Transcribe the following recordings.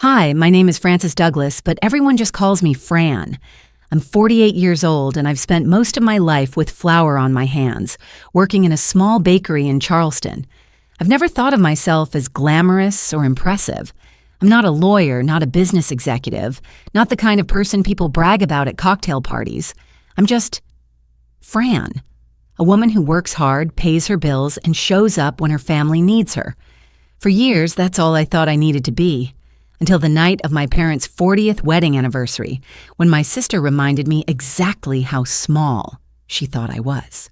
Hi, my name is Frances Douglas, but everyone just calls me Fran. I'm 48 years old and I've spent most of my life with flour on my hands, working in a small bakery in Charleston. I've never thought of myself as glamorous or impressive. I'm not a lawyer, not a business executive, not the kind of person people brag about at cocktail parties. I'm just Fran, a woman who works hard, pays her bills, and shows up when her family needs her. For years, that's all I thought I needed to be. Until the night of my parents' 40th wedding anniversary, when my sister reminded me exactly how small she thought I was.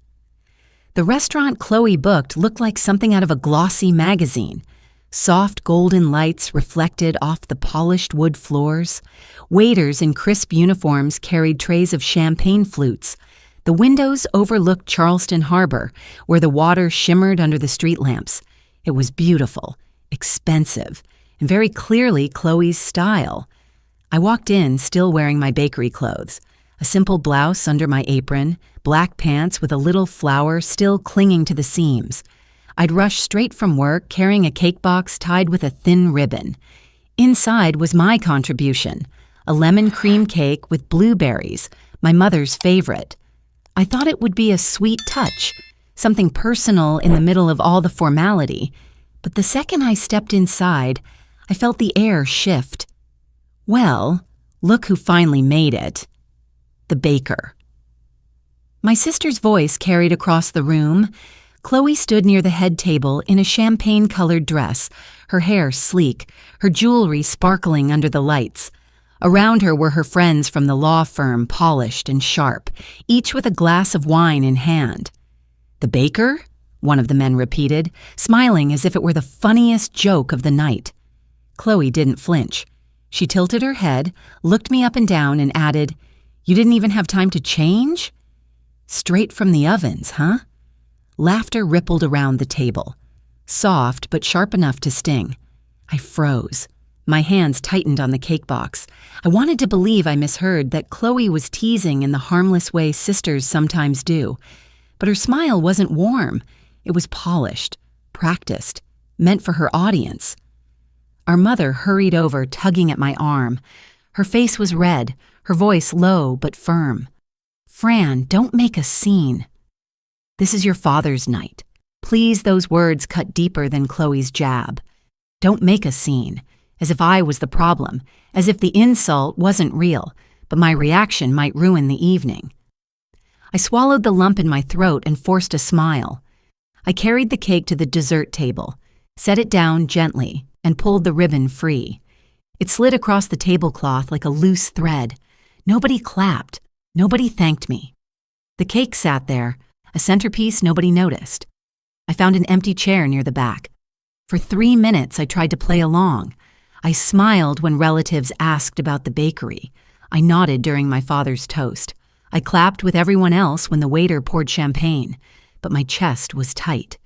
The restaurant Chloe booked looked like something out of a glossy magazine. Soft golden lights reflected off the polished wood floors. Waiters in crisp uniforms carried trays of champagne flutes. The windows overlooked Charleston Harbor, where the water shimmered under the street lamps. It was beautiful, expensive, and very clearly Chloe's style. I walked in, still wearing my bakery clothes. A simple blouse under my apron, black pants with a little flower still clinging to the seams. I'd rushed straight from work, carrying a cake box tied with a thin ribbon. Inside was my contribution, a lemon cream cake with blueberries, my mother's favorite. I thought it would be a sweet touch, something personal in the middle of all the formality, but the second I stepped inside, I felt the air shift. Well, look who finally made it. The baker. My sister's voice carried across the room. Chloe stood near the head table in a champagne-colored dress, her hair sleek, her jewelry sparkling under the lights. Around her were her friends from the law firm, polished and sharp, each with a glass of wine in hand. "The baker?" one of the men repeated, smiling as if it were the funniest joke of the night. Chloe didn't flinch. She tilted her head, looked me up and down, and added, "You didn't even have time to change?" "Straight from the ovens, huh?" Laughter rippled around the table. Soft, but sharp enough to sting. I froze. My hands tightened on the cake box. I wanted to believe I misheard, that Chloe was teasing in the harmless way sisters sometimes do. But her smile wasn't warm. It was polished, practiced, meant for her audience. Our mother hurried over, tugging at my arm. Her face was red, her voice low but firm. "Fran, don't make a scene. This is your father's night." Please, those words cut deeper than Chloe's jab. Don't make a scene, as if I was the problem, as if the insult wasn't real, but my reaction might ruin the evening. I swallowed the lump in my throat and forced a smile. I carried the cake to the dessert table, set it down gently, and pulled the ribbon free. It slid across the tablecloth like a loose thread. Nobody clapped. Nobody thanked me. The cake sat there, a centerpiece nobody noticed. I found an empty chair near the back. For 3 minutes I tried to play along. I smiled when relatives asked about the bakery. I nodded during my father's toast. I clapped with everyone else when the waiter poured champagne, but my chest was tight.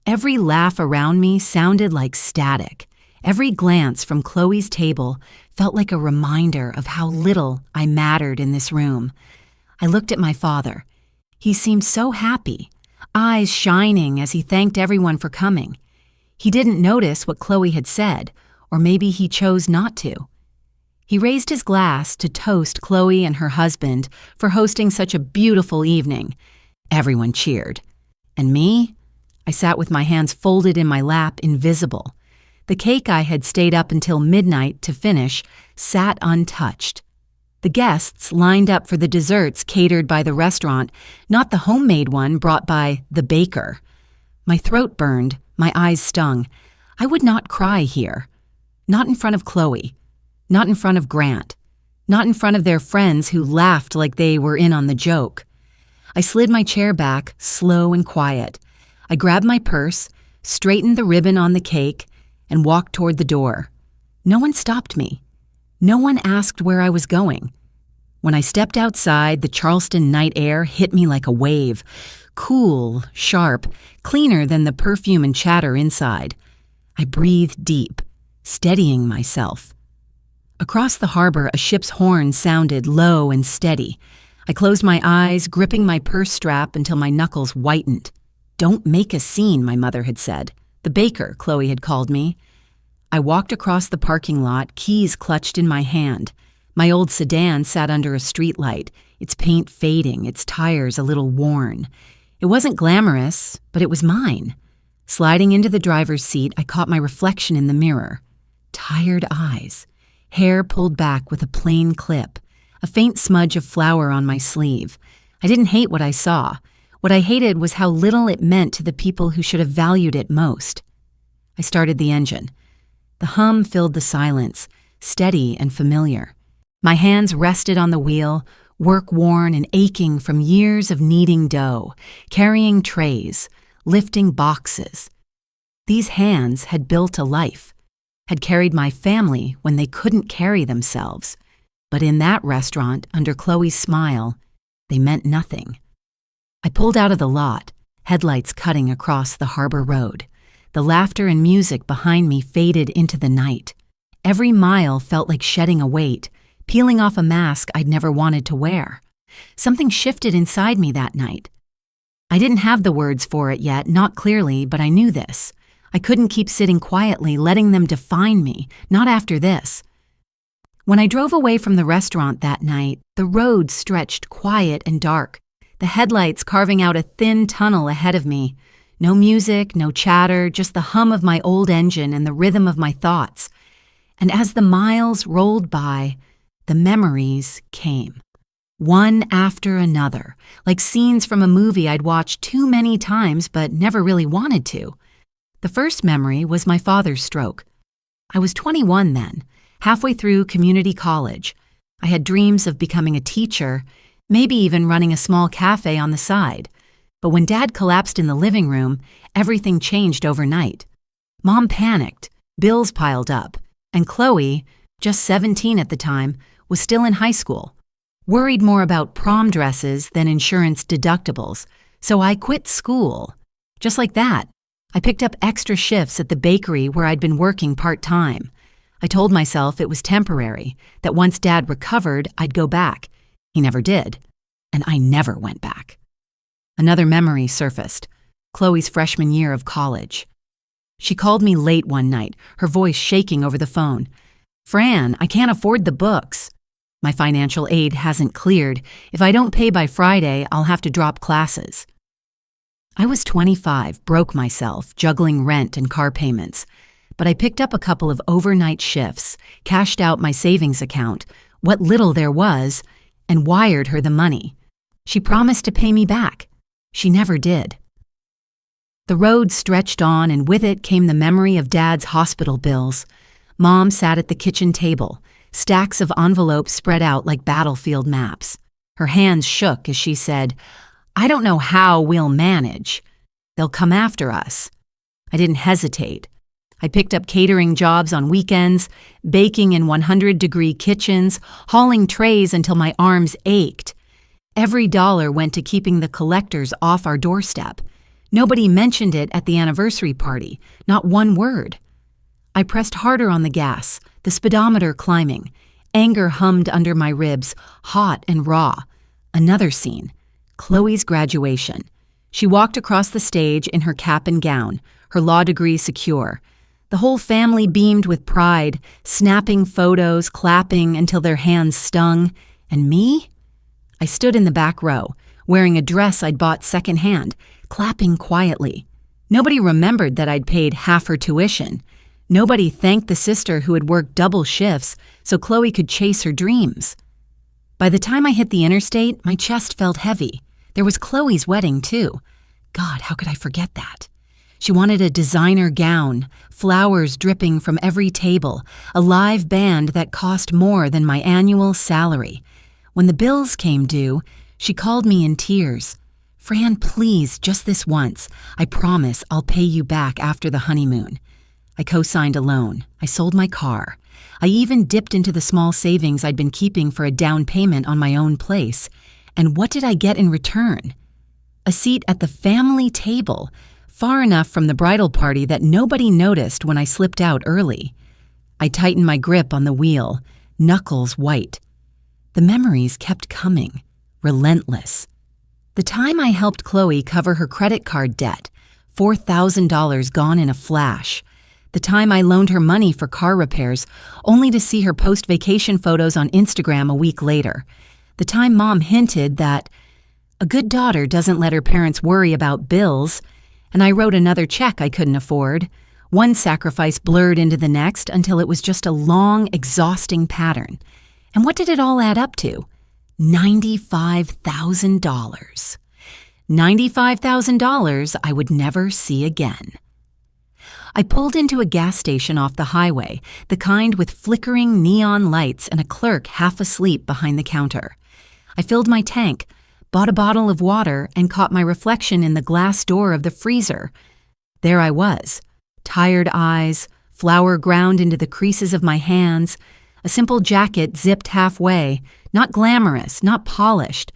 Every laugh around me sounded like static. Every glance from Chloe's table felt like a reminder of how little I mattered in this room. I looked at my father. He seemed so happy, eyes shining as he thanked everyone for coming. He didn't notice what Chloe had said, or maybe he chose not to. He raised his glass to toast Chloe and her husband for hosting such a beautiful evening. Everyone cheered. And me? I sat with my hands folded in my lap, invisible. The cake I had stayed up until midnight to finish sat untouched. The guests lined up for the desserts catered by the restaurant, not the homemade one brought by the baker. My throat burned, my eyes stung. I would not cry here. Not in front of Chloe. Not in front of Grant. Not in front of their friends who laughed like they were in on the joke. I slid my chair back, slow and quiet. I grabbed my purse, straightened the ribbon on the cake, and walked toward the door. No one stopped me. No one asked where I was going. When I stepped outside, the Charleston night air hit me like a wave. Cool, sharp, cleaner than the perfume and chatter inside. I breathed deep, steadying myself. Across the harbor, a ship's horn sounded low and steady. I closed my eyes, gripping my purse strap until my knuckles whitened. "Don't make a scene," my mother had said. "The baker," Chloe had called me. I walked across the parking lot, keys clutched in my hand. My old sedan sat under a streetlight, its paint fading, its tires a little worn. It wasn't glamorous, but it was mine. Sliding into the driver's seat, I caught my reflection in the mirror. Tired eyes, hair pulled back with a plain clip, a faint smudge of flour on my sleeve. I didn't hate what I saw. What I hated was how little it meant to the people who should have valued it most. I started the engine. The hum filled the silence, steady and familiar. My hands rested on the wheel, work-worn and aching from years of kneading dough, carrying trays, lifting boxes. These hands had built a life, had carried my family when they couldn't carry themselves. But in that restaurant, under Chloe's smile, they meant nothing. I pulled out of the lot, headlights cutting across the harbor road. The laughter and music behind me faded into the night. Every mile felt like shedding a weight, peeling off a mask I'd never wanted to wear. Something shifted inside me that night. I didn't have the words for it yet, not clearly, but I knew this. I couldn't keep sitting quietly, letting them define me, not after this. When I drove away from the restaurant that night, the road stretched quiet and dark, the headlights carving out a thin tunnel ahead of me. No music, no chatter, just the hum of my old engine and the rhythm of my thoughts. And as the miles rolled by, the memories came. One after another, like scenes from a movie I'd watched too many times but never really wanted to. The first memory was my father's stroke. I was 21 then, halfway through community college. I had dreams of becoming a teacher, maybe even running a small cafe on the side. But when Dad collapsed in the living room, everything changed overnight. Mom panicked, bills piled up, and Chloe, just 17 at the time, was still in high school. Worried more about prom dresses than insurance deductibles, so I quit school. Just like that, I picked up extra shifts at the bakery where I'd been working part-time. I told myself it was temporary, that once Dad recovered, I'd go back. He never did, and I never went back. Another memory surfaced, Chloe's freshman year of college. She called me late one night, her voice shaking over the phone. "Fran, I can't afford the books. My financial aid hasn't cleared. If I don't pay by Friday, I'll have to drop classes." I was 25, broke myself, juggling rent and car payments. But I picked up a couple of overnight shifts, cashed out my savings account, what little there was, and wired her the money. She promised to pay me back. She never did. The road stretched on, and with it came the memory of Dad's hospital bills. Mom sat at the kitchen table, stacks of envelopes spread out like battlefield maps. Her hands shook as she said, "I don't know how we'll manage. They'll come after us." I didn't hesitate. I picked up catering jobs on weekends, baking in 100-degree kitchens, hauling trays until my arms ached. Every dollar went to keeping the collectors off our doorstep. Nobody mentioned it at the anniversary party, not one word. I pressed harder on the gas, the speedometer climbing. Anger hummed under my ribs, hot and raw. Another scene, Chloe's graduation. She walked across the stage in her cap and gown, her law degree secure. The whole family beamed with pride, snapping photos, clapping until their hands stung. And me? I stood in the back row, wearing a dress I'd bought secondhand, clapping quietly. Nobody remembered that I'd paid half her tuition. Nobody thanked the sister who had worked double shifts so Chloe could chase her dreams. By the time I hit the interstate, my chest felt heavy. There was Chloe's wedding, too. God, how could I forget that? She wanted a designer gown, flowers dripping from every table, a live band that cost more than my annual salary. When the bills came due, she called me in tears. "Fran, please, just this once. I promise I'll pay you back after the honeymoon." I co-signed a loan. I sold my car. I even dipped into the small savings I'd been keeping for a down payment on my own place. And what did I get in return? A seat at the family table, far enough from the bridal party that nobody noticed when I slipped out early. I tightened my grip on the wheel, knuckles white. The memories kept coming, relentless. The time I helped Chloe cover her credit card debt, $4,000 gone in a flash. The time I loaned her money for car repairs, only to see her post vacation photos on Instagram a week later. The time Mom hinted that a good daughter doesn't let her parents worry about bills, and I wrote another check I couldn't afford. One sacrifice blurred into the next until it was just a long, exhausting pattern. And what did it all add up to? $95,000. $95,000 I would never see again. I pulled into a gas station off the highway, the kind with flickering neon lights and a clerk half asleep behind the counter. I filled my tank, bought a bottle of water, and caught my reflection in the glass door of the freezer. There I was, tired eyes, flour ground into the creases of my hands, a simple jacket zipped halfway, not glamorous, not polished,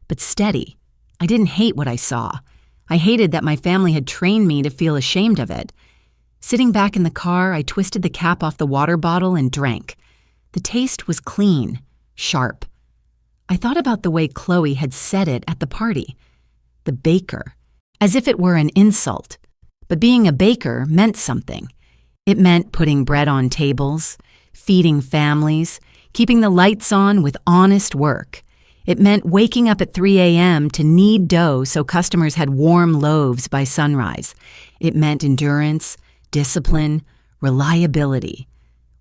but steady. I didn't hate what I saw. I hated that my family had trained me to feel ashamed of it. Sitting back in the car, I twisted the cap off the water bottle and drank. The taste was clean, sharp. I thought about the way Chloe had said it at the party. The baker, as if it were an insult. But being a baker meant something. It meant putting bread on tables, feeding families, keeping the lights on with honest work. It meant waking up at 3 a.m. to knead dough so customers had warm loaves by sunrise. It meant endurance, discipline, reliability.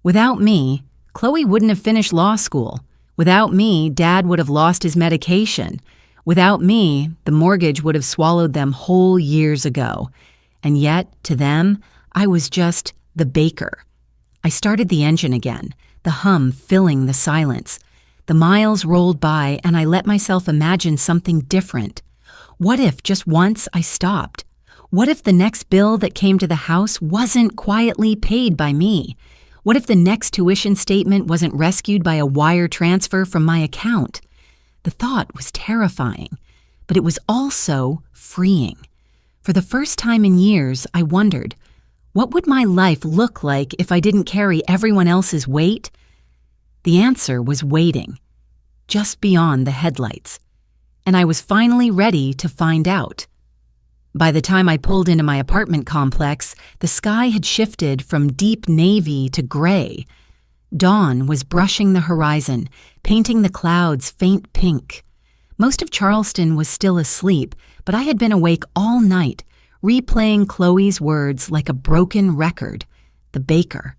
Without me, Chloe wouldn't have finished law school. Without me, Dad would have lost his medication. Without me, the mortgage would have swallowed them whole years ago. And yet, to them, I was just the baker. I started the engine again, the hum filling the silence. The miles rolled by, and I let myself imagine something different. What if just once I stopped? What if the next bill that came to the house wasn't quietly paid by me? What if the next tuition statement wasn't rescued by a wire transfer from my account? The thought was terrifying, but it was also freeing. For the first time in years, I wondered, what would my life look like if I didn't carry everyone else's weight? The answer was waiting, just beyond the headlights. And I was finally ready to find out. By the time I pulled into my apartment complex, the sky had shifted from deep navy to gray. Dawn was brushing the horizon, painting the clouds faint pink. Most of Charleston was still asleep, but I had been awake all night, replaying Chloe's words like a broken record, the baker.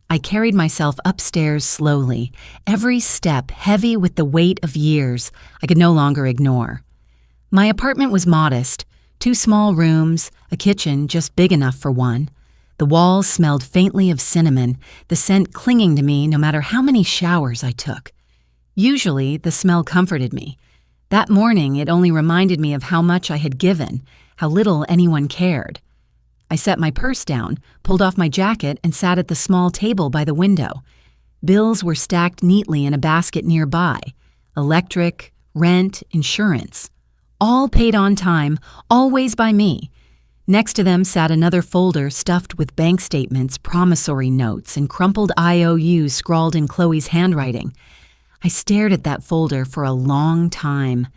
I carried myself upstairs slowly, every step heavy with the weight of years I could no longer ignore. My apartment was modest, 2 small rooms, a kitchen just big enough for one. The walls smelled faintly of cinnamon, the scent clinging to me no matter how many showers I took. Usually, the smell comforted me. That morning, it only reminded me of how much I had given, how little anyone cared. I set my purse down, pulled off my jacket, and sat at the small table by the window. Bills were stacked neatly in a basket nearby. Electric, rent, insurance. All paid on time, always by me. Next to them sat another folder stuffed with bank statements, promissory notes, and crumpled IOUs scrawled in Chloe's handwriting. I stared at that folder for a long time.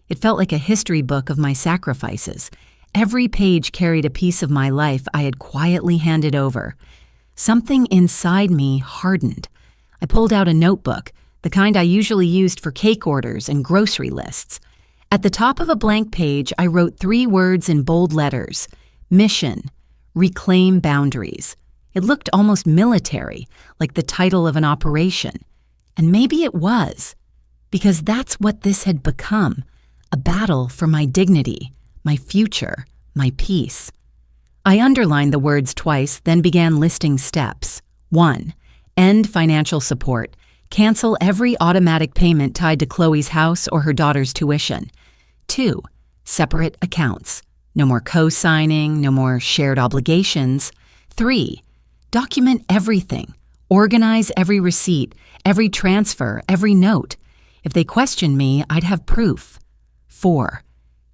It felt like a history book of my sacrifices. Every page carried a piece of my life I had quietly handed over. Something inside me hardened. I pulled out a notebook, the kind I usually used for cake orders and grocery lists. At the top of a blank page, I wrote 3 words in bold letters: Mission, Reclaim Boundaries. It looked almost military, like the title of an operation. And maybe it was, because that's what this had become, a battle for my dignity, my future, my peace. I underlined the words twice, then began listing steps. 1. End financial support. Cancel every automatic payment tied to Chloe's house or her daughter's tuition. 2. Separate accounts. No more co-signing, no more shared obligations. 3. Document everything. Organize every receipt, every transfer, every note. If they questioned me, I'd have proof. 4.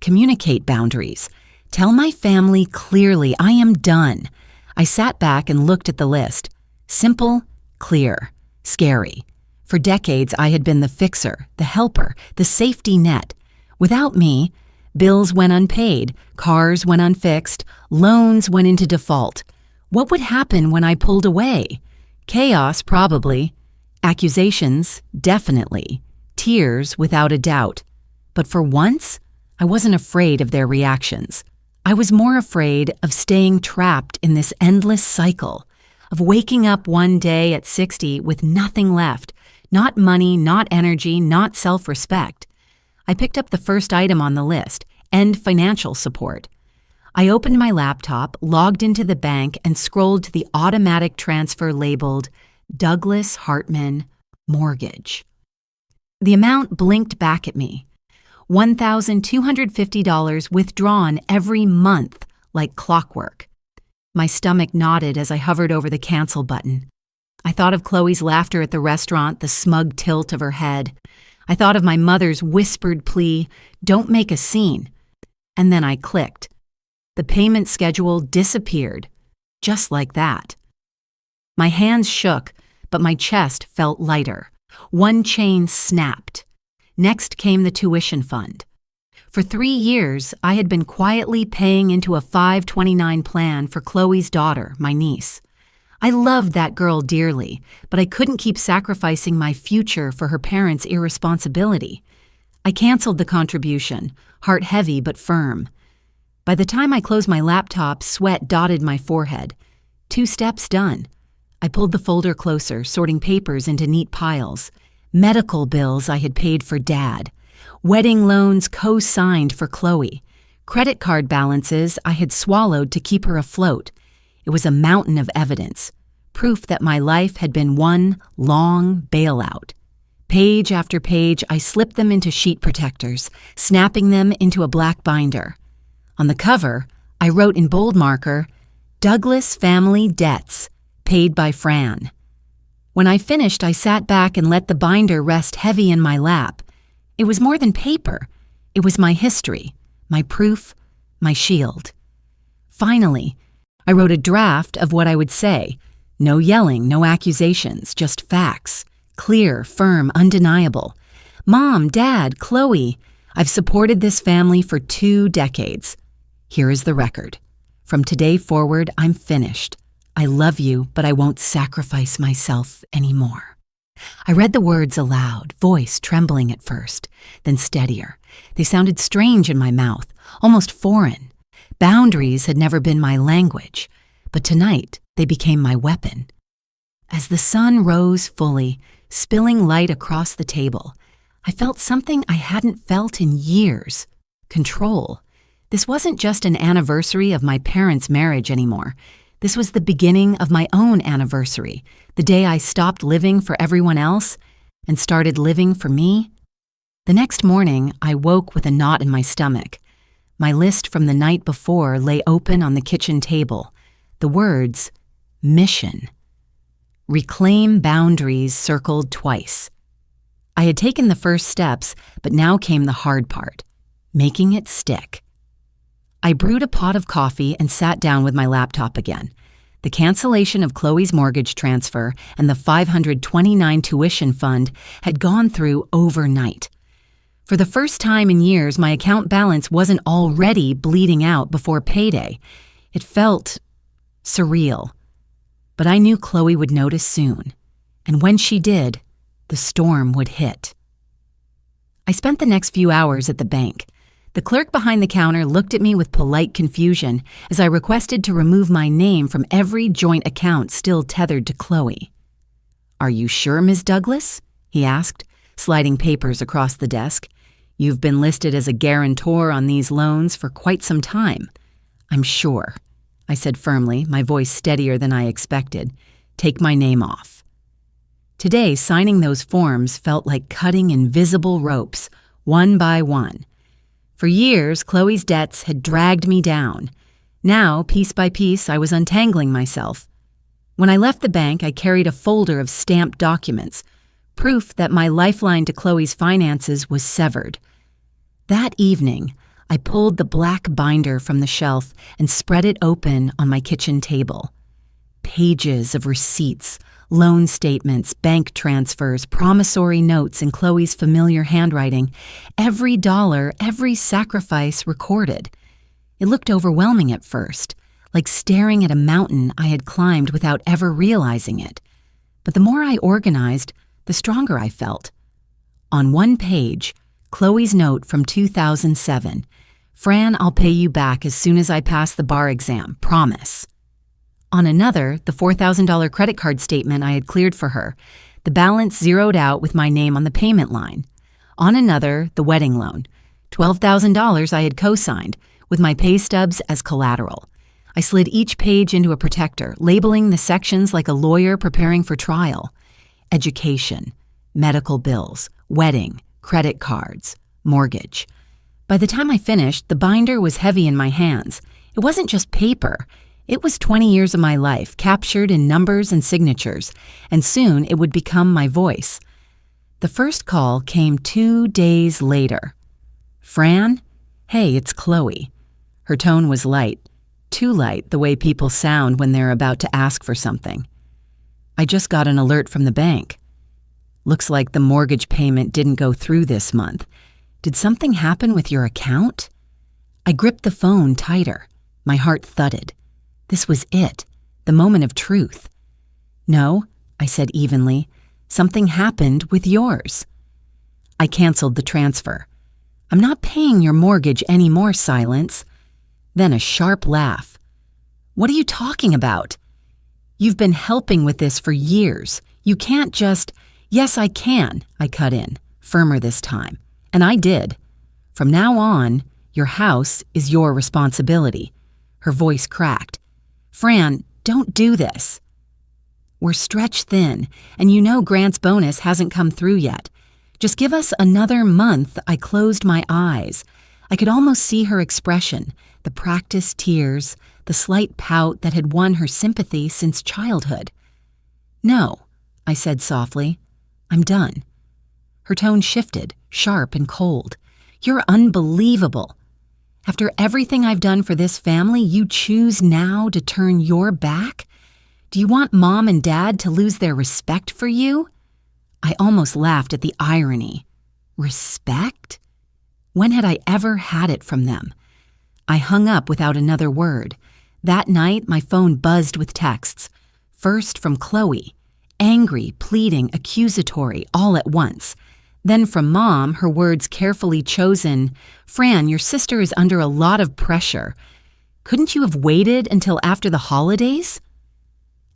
Communicate boundaries. Tell my family clearly I am done. I sat back and looked at the list. Simple, clear, scary. For decades, I had been the fixer, the helper, the safety net. Without me, bills went unpaid, cars went unfixed, loans went into default. What would happen when I pulled away? Chaos, probably. Accusations, definitely. Tears, without a doubt. But for once, I wasn't afraid of their reactions. I was more afraid of staying trapped in this endless cycle, of waking up one day at 60 with nothing left, not money, not energy, not self-respect. I picked up the first item on the list, end financial support. I opened my laptop, logged into the bank, and scrolled to the automatic transfer labeled Douglas Hartman Mortgage. The amount blinked back at me. $1,250 withdrawn every month like clockwork. My stomach knotted as I hovered over the cancel button. I thought of Chloe's laughter at the restaurant, the smug tilt of her head. I thought of my mother's whispered plea, "Don't make a scene." And then I clicked. The payment schedule disappeared, just like that. My hands shook, but my chest felt lighter. One chain snapped. Next came the tuition fund. For 3 years, I had been quietly paying into a 529 plan for Chloe's daughter, my niece. I loved that girl dearly, but I couldn't keep sacrificing my future for her parents' irresponsibility. I canceled the contribution, heart heavy but firm. By the time I closed my laptop, sweat dotted my forehead. 2 steps done. I pulled the folder closer, sorting papers into neat piles. Medical bills I had paid for Dad. Wedding loans co-signed for Chloe. Credit card balances I had swallowed to keep her afloat. It was a mountain of evidence, proof that my life had been one long bailout. Page after page, I slipped them into sheet protectors, snapping them into a black binder. On the cover, I wrote in bold marker, "Douglas Family Debts, paid by Fran." When I finished, I sat back and let the binder rest heavy in my lap. It was more than paper. It was my history, my proof, my shield. Finally, I wrote a draft of what I would say. No yelling, no accusations, just facts. Clear, firm, undeniable. Mom, Dad, Chloe, I've supported this family for 2 decades. Here is the record. From today forward, I'm finished. I love you, but I won't sacrifice myself anymore. I read the words aloud, voice trembling at first, then steadier. They sounded strange in my mouth, almost foreign. Boundaries had never been my language, but tonight they became my weapon. As the sun rose fully, spilling light across the table, I felt something I hadn't felt in years. Control. This wasn't just an anniversary of my parents' marriage anymore. This was the beginning of my own anniversary, the day I stopped living for everyone else and started living for me. The next morning, I woke with a knot in my stomach. My list from the night before lay open on the kitchen table. The words, mission. Reclaim boundaries circled twice. I had taken the first steps, but now came the hard part, making it stick. I brewed a pot of coffee and sat down with my laptop again. The cancellation of Chloe's mortgage transfer and the $529 tuition fund had gone through overnight. For the first time in years, my account balance wasn't already bleeding out before payday. It felt surreal. But I knew Chloe would notice soon, and when she did, the storm would hit. I spent the next few hours at the bank. The clerk behind the counter looked at me with polite confusion as I requested to remove my name from every joint account still tethered to Chloe. "Are you sure, Ms. Douglas?" he asked, sliding papers across the desk. "You've been listed as a guarantor on these loans for quite some time." "I'm sure," I said firmly, my voice steadier than I expected. "Take my name off." Today, signing those forms felt like cutting invisible ropes, one by one. For years, Chloe's debts had dragged me down. Now, piece by piece, I was untangling myself. When I left the bank, I carried a folder of stamped documents, proof that my lifeline to Chloe's finances was severed. That evening, I pulled the black binder from the shelf and spread it open on my kitchen table. Pages of receipts, loan statements, bank transfers, promissory notes in Chloe's familiar handwriting, every dollar, every sacrifice recorded. It looked overwhelming at first, like staring at a mountain I had climbed without ever realizing it. But the more I organized, the stronger I felt. On one page, Chloe's note from 2007. Fran, I'll pay you back as soon as I pass the bar exam, promise. On another, the $4,000 credit card statement I had cleared for her, the balance zeroed out with my name on the payment line. On another, the wedding loan, $12,000 I had co-signed, with my pay stubs as collateral. I slid each page into a protector, labeling the sections like a lawyer preparing for trial. Education, medical bills, wedding, credit cards, mortgage. By the time I finished, the binder was heavy in my hands. It wasn't just paper. It was 20 years of my life, captured in numbers and signatures, and soon it would become my voice. The first call came 2 days later. Fran? Hey, it's Chloe. Her tone was light, too light the way people sound when they're about to ask for something. I just got an alert from the bank. Looks like the mortgage payment didn't go through this month. Did something happen with your account? I gripped the phone tighter. My heart thudded. This was it, the moment of truth. No, I said evenly. Something happened with yours. I canceled the transfer. I'm not paying your mortgage anymore, Silence. Then a sharp laugh. What are you talking about? You've been helping with this for years. You can't just... Yes, I can, I cut in, firmer this time. And I did. From now on, your house is your responsibility. Her voice cracked. Fran, don't do this. We're stretched thin, and you know Grant's bonus hasn't come through yet. Just give us another month. I closed my eyes. I could almost see her expression, the practiced tears, the slight pout that had won her sympathy since childhood. No, I said softly. I'm done. Her tone shifted, sharp and cold. You're unbelievable. After everything I've done for this family, you choose now to turn your back? Do you want Mom and Dad to lose their respect for you? I almost laughed at the irony. Respect? When had I ever had it from them? I hung up without another word. That night, my phone buzzed with texts. First from Chloe, angry, pleading, accusatory, all at once. Then from Mom, her words carefully chosen, Fran, your sister is under a lot of pressure. Couldn't you have waited until after the holidays?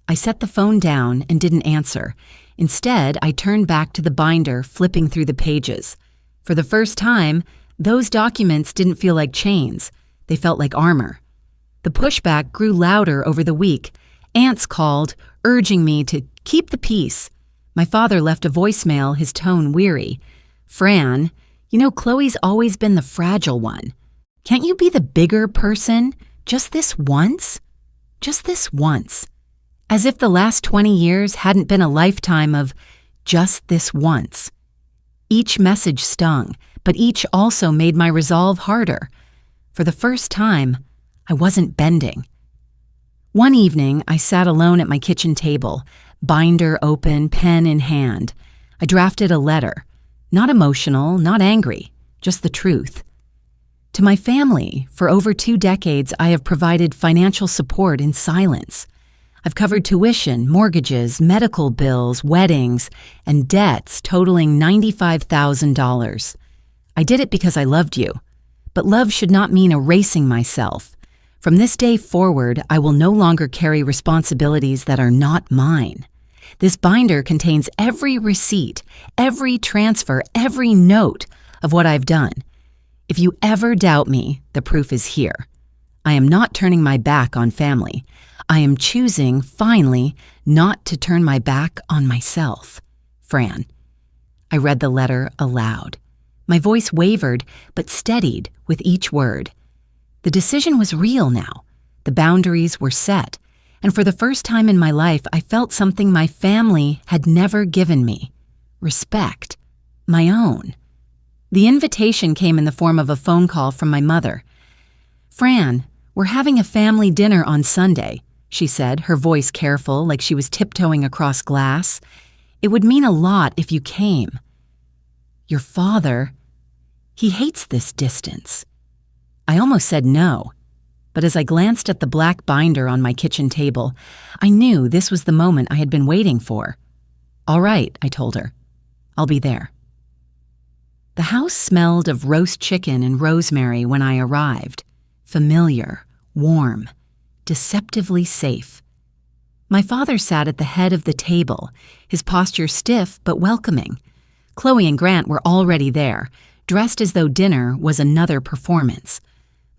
I set the phone down and didn't answer. Instead, I turned back to the binder, flipping through the pages. For the first time, those documents didn't feel like chains. They felt like armor. The pushback grew louder over the week. Aunts called, urging me to keep the peace. My father left a voicemail, his tone weary. Fran, you know Chloe's always been the fragile one. Can't you be the bigger person? Just this once? Just this once. As if the last 20 years hadn't been a lifetime of just this once. Each message stung, but each also made my resolve harder. For the first time, I wasn't bending. One evening, I sat alone at my kitchen table, binder open, pen in hand. I drafted a letter. Not emotional, not angry, just the truth. To my family, for over 2 decades, I have provided financial support in silence. I've covered tuition, mortgages, medical bills, weddings, and debts totaling $95,000. I did it because I loved you. But love should not mean erasing myself. From this day forward, I will no longer carry responsibilities that are not mine. This binder contains every receipt, every transfer, every note of what I've done. If you ever doubt me, the proof is here. I am not turning my back on family. I am choosing, finally, not to turn my back on myself. Fran. I read the letter aloud. My voice wavered, but steadied with each word. The decision was real now. The boundaries were set. And for the first time in my life, I felt something my family had never given me. Respect. My own. The invitation came in the form of a phone call from my mother. Fran, we're having a family dinner on Sunday, she said, her voice careful, like she was tiptoeing across glass. It would mean a lot if you came. Your father, he hates this distance. I almost said no, but as I glanced at the black binder on my kitchen table, I knew this was the moment I had been waiting for. "All right," I told her. "I'll be there." The house smelled of roast chicken and rosemary when I arrived. Familiar, warm, deceptively safe. My father sat at the head of the table, his posture stiff but welcoming. Chloe and Grant were already there, dressed as though dinner was another performance.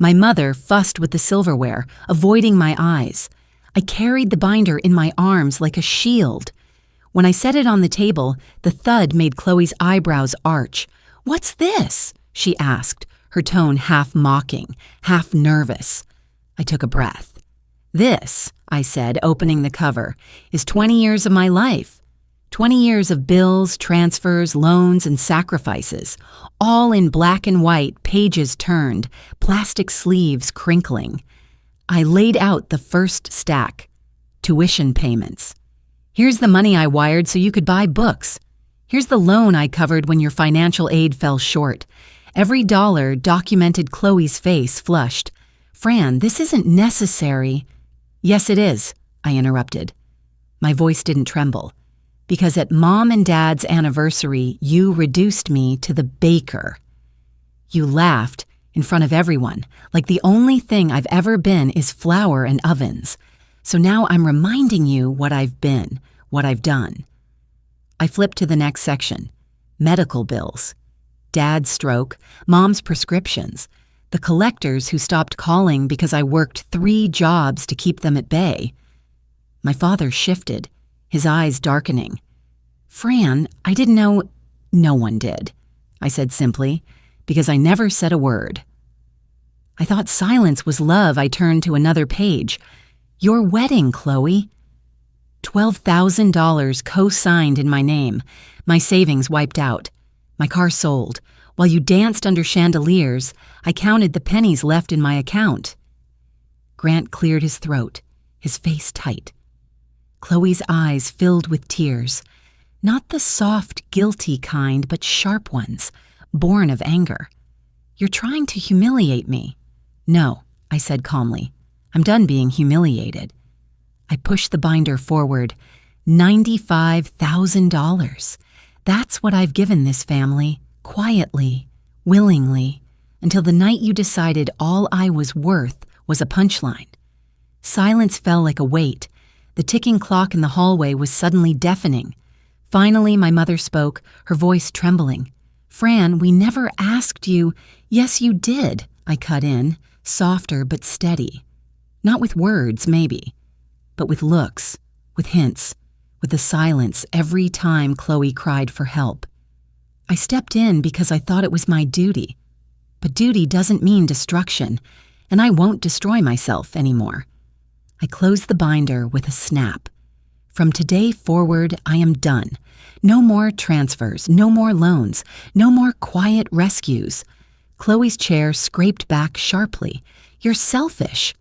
My mother fussed with the silverware, avoiding my eyes. I carried the binder in my arms like a shield. When I set it on the table, the thud made Chloe's eyebrows arch. "What's this?" she asked, her tone half mocking, half nervous. I took a breath. "This," I said, opening the cover, "is 20 years of my life. 20 years of bills, transfers, loans, and sacrifices, all in black and white, pages turned, plastic sleeves crinkling." I laid out the first stack. Tuition payments. "Here's the money I wired so you could buy books. Here's the loan I covered when your financial aid fell short." Every dollar documented. Chloe's face flushed. "Fran, this isn't necessary." "Yes, it is," I interrupted. My voice didn't tremble. "Because at Mom and Dad's anniversary, you reduced me to the baker." You laughed in front of everyone, like the only thing I've ever been is flour and ovens. So now I'm reminding you what I've been, what I've done. I flipped to the next section. Medical bills. Dad's stroke, Mom's prescriptions, the collectors who stopped calling because I worked 3 jobs to keep them at bay. My father shifted, his eyes darkening. "Fran, I didn't know—" "No one did," I said simply, because I never said a word. I thought silence was love. I turned to another page. "Your wedding, Chloe." $12,000 co-signed in my name, my savings wiped out, my car sold. While you danced under chandeliers, I counted the pennies left in my account. Grant cleared his throat, his face tight. Chloe's eyes filled with tears, not the soft, guilty kind, but sharp ones, born of anger. "You're trying to humiliate me." "No," I said calmly. "I'm done being humiliated." I pushed the binder forward. $95,000. That's what I've given this family, quietly, willingly, until the night you decided all I was worth was a punchline. Silence fell like a weight. The ticking clock in the hallway was suddenly deafening. Finally, my mother spoke, her voice trembling. "Fran, we never asked you—" "Yes, you did," I cut in, softer but steady. Not with words, maybe, but with looks, with hints, with the silence every time Chloe cried for help. I stepped in because I thought it was my duty. But duty doesn't mean destruction, and I won't destroy myself anymore. I closed the binder with a snap. From today forward, I am done. No more transfers, no more loans, no more quiet rescues. Chloe's chair scraped back sharply. "You're selfish."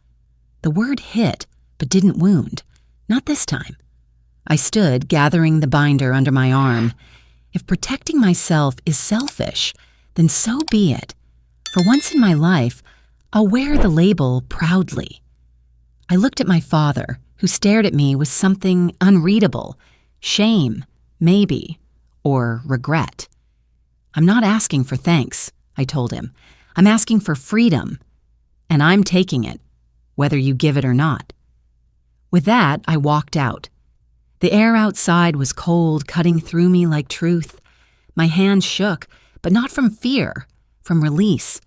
The word hit, but didn't wound. Not this time. I stood, gathering the binder under my arm. If protecting myself is selfish, then so be it. For once in my life, I'll wear the label proudly. I looked at my father, who stared at me with something unreadable. Shame, maybe, or regret. "I'm not asking for thanks," I told him. "I'm asking for freedom, and I'm taking it, whether you give it or not." With that, I walked out. The air outside was cold, cutting through me like truth. My hands shook, but not from fear, from release.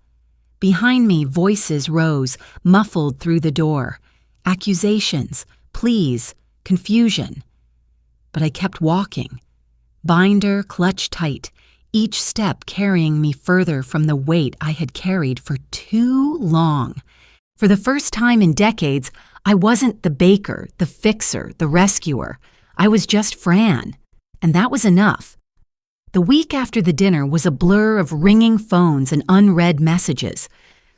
Behind me, voices rose, muffled through the door. Accusations, pleas, confusion. But I kept walking. Binder clutched tight, each step carrying me further from the weight I had carried for too long. For the first time in decades, I wasn't the baker, the fixer, the rescuer. I was just Fran, and that was enough. The week after the dinner was a blur of ringing phones and unread messages.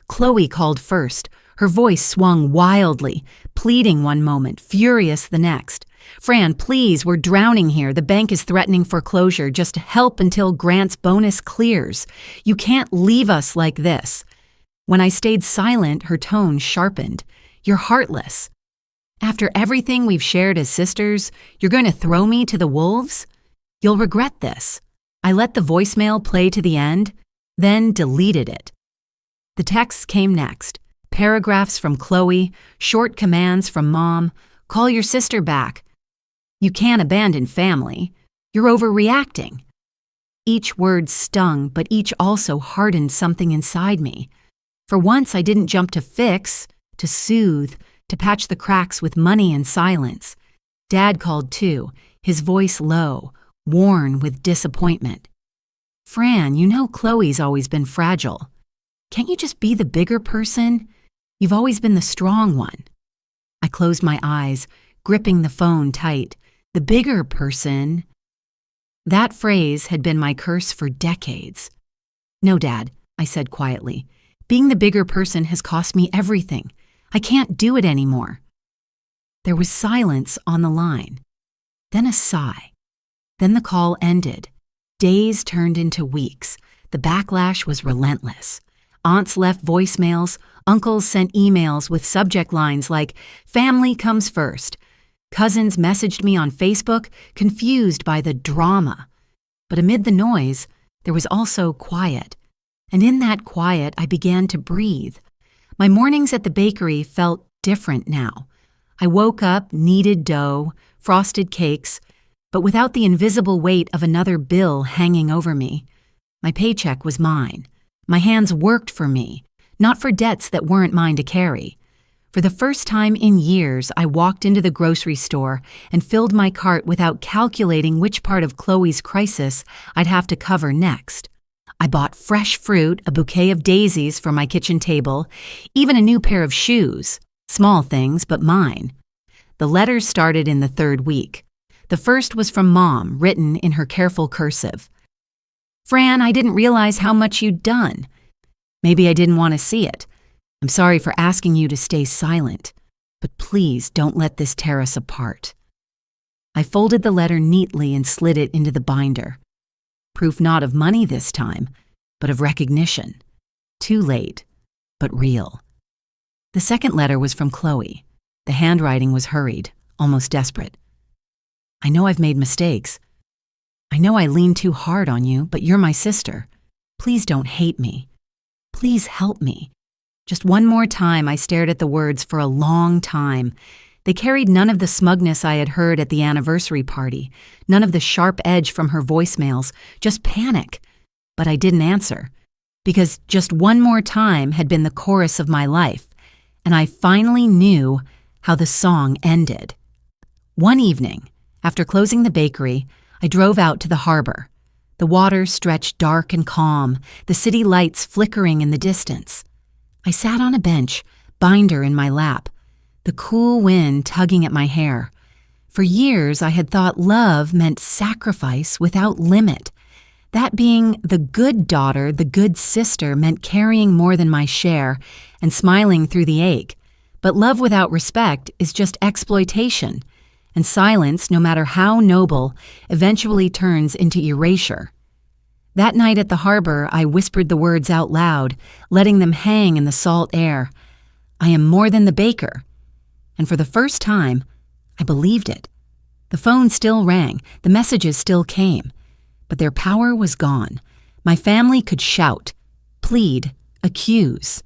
Chloe called first. Her voice swung wildly, pleading one moment, furious the next. "Fran, please, we're drowning here. The bank is threatening foreclosure. Just help until Grant's bonus clears. You can't leave us like this." When I stayed silent, her tone sharpened. "You're heartless. After everything we've shared as sisters, you're going to throw me to the wolves? You'll regret this." I let the voicemail play to the end, then deleted it. The texts came next. Paragraphs from Chloe, short commands from Mom. "Call your sister back. You can't abandon family. You're overreacting." Each word stung, but each also hardened something inside me. For once, I didn't jump to fix, to soothe, to patch the cracks with money and silence. Dad called too, his voice low, worn with disappointment. "Fran, you know Chloe's always been fragile. Can't you just be the bigger person? You've always been the strong one." I closed my eyes, gripping the phone tight. The bigger person. That phrase had been my curse for decades. "No, Dad," I said quietly. "Being the bigger person has cost me everything. I can't do it anymore." There was silence on the line. Then a sigh. Then the call ended. Days turned into weeks. The backlash was relentless. Aunts left voicemails. Uncles sent emails with subject lines like, "Family comes first." Cousins messaged me on Facebook, confused by the drama. But amid the noise, there was also quiet. And in that quiet, I began to breathe. My mornings at the bakery felt different now. I woke up, kneaded dough, frosted cakes, but without the invisible weight of another bill hanging over me. My paycheck was mine. My hands worked for me, not for debts that weren't mine to carry. For the first time in years, I walked into the grocery store and filled my cart without calculating which part of Chloe's crisis I'd have to cover next. I bought fresh fruit, a bouquet of daisies for my kitchen table, even a new pair of shoes. Small things, but mine. The letters started in the third week. The first was from Mom, written in her careful cursive. "Fran, I didn't realize how much you'd done. Maybe I didn't want to see it. I'm sorry for asking you to stay silent, but please don't let this tear us apart." I folded the letter neatly and slid it into the binder. Proof not of money this time, but of recognition. Too late, but real. The second letter was from Chloe. The handwriting was hurried, almost desperate. "I know I've made mistakes. I know I leaned too hard on you, but you're my sister. Please don't hate me. Please help me." Just one more time, I stared at the words for a long time. They carried none of the smugness I had heard at the anniversary party, none of the sharp edge from her voicemails, just panic. But I didn't answer, because just one more time had been the chorus of my life, and I finally knew how the song ended. One evening, after closing the bakery, I drove out to the harbor. The water stretched dark and calm, the city lights flickering in the distance. I sat on a bench, binder in my lap, the cool wind tugging at my hair. For years, I had thought love meant sacrifice without limit. That being the good daughter, the good sister, meant carrying more than my share and smiling through the ache. But love without respect is just exploitation, and silence, no matter how noble, eventually turns into erasure. That night at the harbor, I whispered the words out loud, letting them hang in the salt air. "I am more than the baker." And for the first time, I believed it. The phone still rang, the messages still came, but their power was gone. My family could shout, plead, accuse,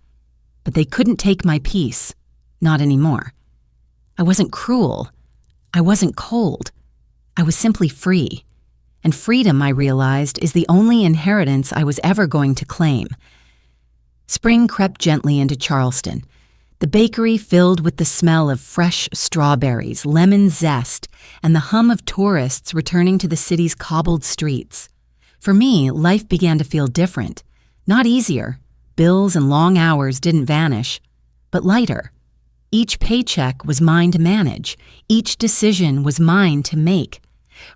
but they couldn't take my peace, not anymore. I wasn't cruel. I wasn't cold. I was simply free. And freedom, I realized, is the only inheritance I was ever going to claim. Spring crept gently into Charleston. The bakery filled with the smell of fresh strawberries, lemon zest, and the hum of tourists returning to the city's cobbled streets. For me, life began to feel different. Not easier. Bills and long hours didn't vanish, but lighter. Each paycheck was mine to manage. Each decision was mine to make.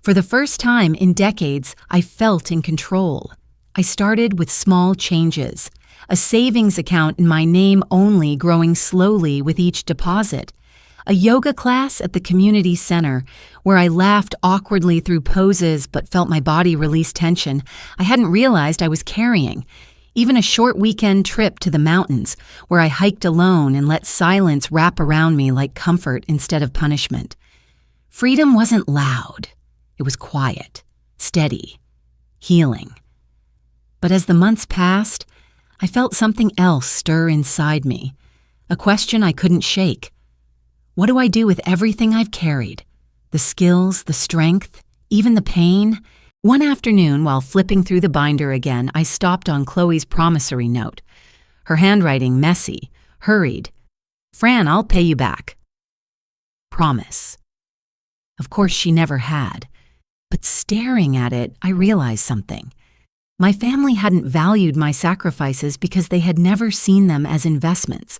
For the first time in decades, I felt in control. I started with small changes. A savings account in my name only growing slowly with each deposit. A yoga class at the community center where I laughed awkwardly through poses but felt my body release tension I hadn't realized I was carrying. Even a short weekend trip to the mountains where I hiked alone and let silence wrap around me like comfort instead of punishment. Freedom wasn't loud. It was quiet, steady, healing. But as the months passed, I felt something else stir inside me, a question I couldn't shake. What do I do with everything I've carried? The skills, the strength, even the pain? One afternoon, while flipping through the binder again, I stopped on Chloe's promissory note. Her handwriting messy, hurried. "Fran, I'll pay you back." Promise. Of course, she never had. But staring at it, I realized something. My family hadn't valued my sacrifices because they had never seen them as investments.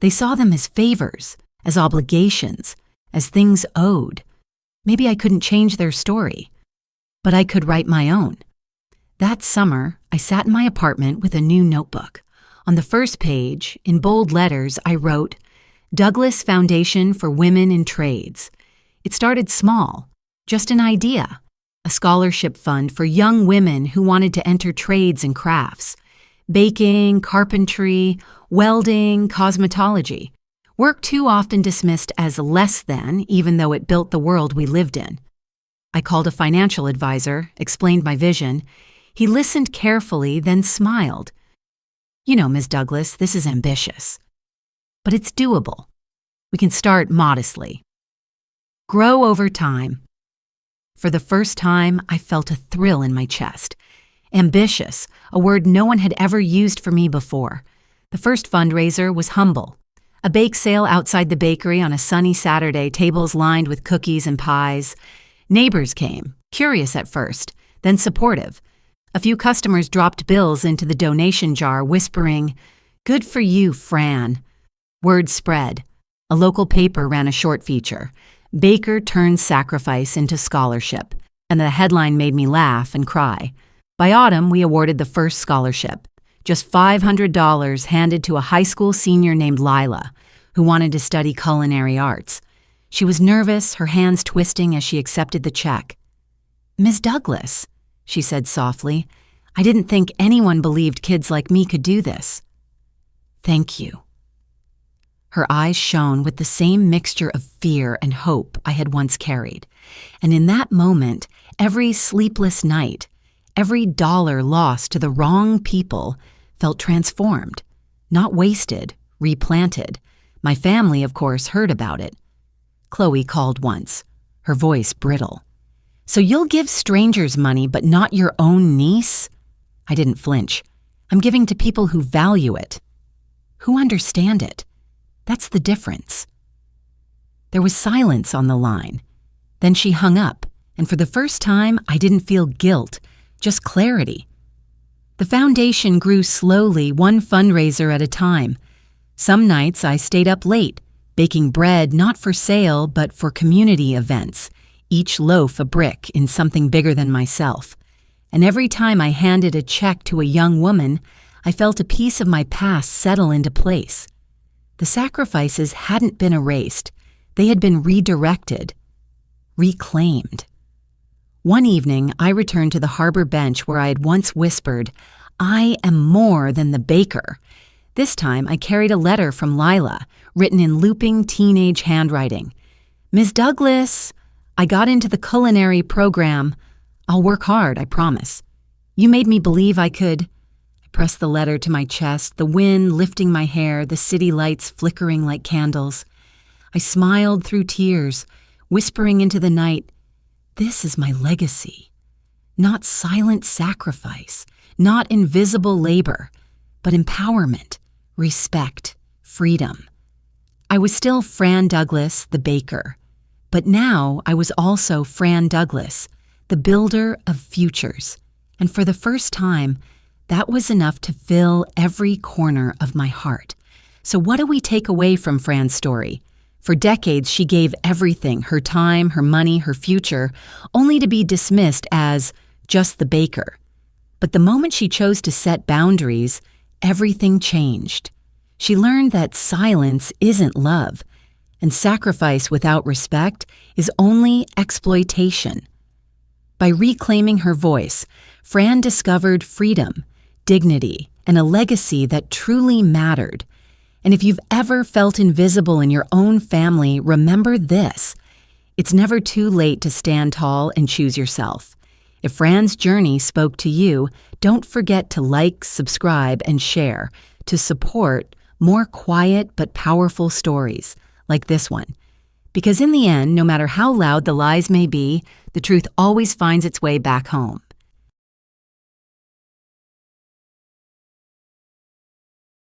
They saw them as favors, as obligations, as things owed. Maybe I couldn't change their story, but I could write my own. That summer, I sat in my apartment with a new notebook. On the first page, in bold letters, I wrote, "Douglas Foundation for Women in Trades." It started small, just an idea, a scholarship fund for young women who wanted to enter trades and crafts. Baking, carpentry, welding, cosmetology. Work too often dismissed as less than, even though it built the world we lived in. I called a financial advisor, explained my vision. He listened carefully, then smiled. "You know, Ms. Douglas, this is ambitious. But it's doable. We can start modestly. Grow over time." For the first time, I felt a thrill in my chest. Ambitious, a word no one had ever used for me before. The first fundraiser was humble. A bake sale outside the bakery on a sunny Saturday, tables lined with cookies and pies. Neighbors came, curious at first, then supportive. A few customers dropped bills into the donation jar, whispering, "Good for you, Fran." Word spread. A local paper ran a short feature. Baker turned sacrifice into scholarship, and the headline made me laugh and cry. By autumn, we awarded the first scholarship, just $500 handed to a high school senior named Lila, who wanted to study culinary arts. She was nervous, her hands twisting as she accepted the check. "Ms. Douglas," she said softly, "I didn't think anyone believed kids like me could do this." "Thank you." Her eyes shone with the same mixture of fear and hope I had once carried. And in that moment, every sleepless night, every dollar lost to the wrong people felt transformed, not wasted, replanted. My family, of course, heard about it. Chloe called once, her voice brittle. "So you'll give strangers money but not your own niece?" I didn't flinch. "I'm giving to people who value it, who understand it. That's the difference." There was silence on the line. Then she hung up, and for the first time, I didn't feel guilt, just clarity. The foundation grew slowly, one fundraiser at a time. Some nights I stayed up late, baking bread not for sale but for community events, each loaf a brick in something bigger than myself. And every time I handed a check to a young woman, I felt a piece of my past settle into place. The sacrifices hadn't been erased. They had been redirected, reclaimed. One evening, I returned to the harbor bench where I had once whispered, "I am more than the baker." This time, I carried a letter from Lila, written in looping teenage handwriting. "Ms. Douglas, I got into the culinary program. I'll work hard, I promise. You made me believe I could." I pressed the letter to my chest, the wind lifting my hair, the city lights flickering like candles. I smiled through tears, whispering into the night, "This is my legacy. Not silent sacrifice, not invisible labor, but empowerment, respect, freedom." I was still Fran Douglas, the baker, but now I was also Fran Douglas, the builder of futures. And for the first time, that was enough to fill every corner of my heart. So what do we take away from Fran's story? For decades, she gave everything, her time, her money, her future, only to be dismissed as just the baker. But the moment she chose to set boundaries, everything changed. She learned that silence isn't love, and sacrifice without respect is only exploitation. By reclaiming her voice, Fran discovered freedom, dignity, and a legacy that truly mattered. And if you've ever felt invisible in your own family, remember this. It's never too late to stand tall and choose yourself. If Fran's journey spoke to you, don't forget to like, subscribe, and share to support more quiet but powerful stories like this one. Because in the end, no matter how loud the lies may be, the truth always finds its way back home.